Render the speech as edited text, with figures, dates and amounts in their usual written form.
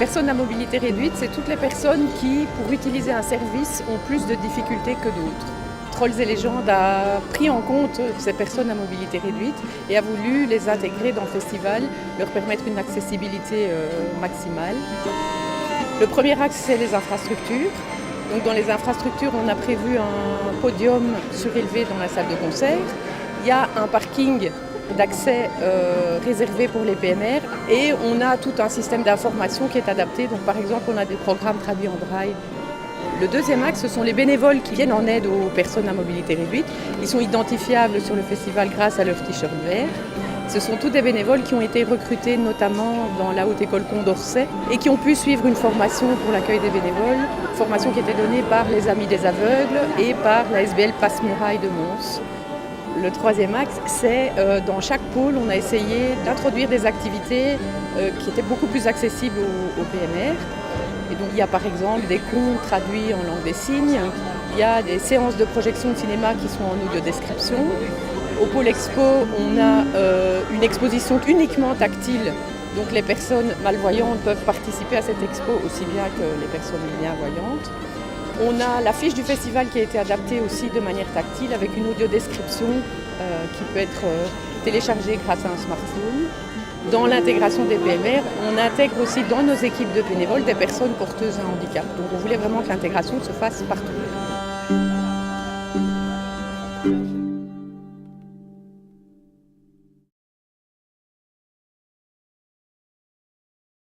Personnes à mobilité réduite, c'est toutes les personnes qui, pour utiliser un service, ont plus de difficultés que d'autres. Trolls et légendes a pris en compte ces personnes à mobilité réduite et a voulu les intégrer dans le festival, leur permettre une accessibilité maximale. Le premier axe, c'est les infrastructures. Donc dans les infrastructures, on a prévu un podium surélevé dans la salle de concert. Il y a un parking d'accès réservé pour les PMR et on a tout un système d'information qui est adapté. Donc par exemple, on a des programmes traduits en braille. Le deuxième axe, ce sont les bénévoles qui viennent en aide aux personnes à mobilité réduite. Ils sont identifiables sur le festival grâce à leur t-shirt vert. Ce sont tous des bénévoles qui ont été recrutés notamment dans la Haute École Condorcet et qui ont pu suivre une formation pour l'accueil des bénévoles, formation qui était donnée par les Amis des Aveugles et par la SBL Passe-Muraille de Mons. Le troisième axe, c'est dans chaque pôle, on a essayé d'introduire des activités qui étaient beaucoup plus accessibles aux PMR. Et donc il y a par exemple des contes traduits en langue des signes, il y a des séances de projection de cinéma qui sont en audio-description. Au pôle expo, on a une exposition uniquement tactile, donc les personnes malvoyantes peuvent participer à cette expo aussi bien que les personnes bien voyantes. On a l'affiche du festival qui a été adaptée aussi de manière tactile avec une audio-description qui peut être téléchargée grâce à un smartphone. Dans l'intégration des PMR, on intègre aussi dans nos équipes de bénévoles des personnes porteuses d'un handicap. Donc on voulait vraiment que l'intégration se fasse partout.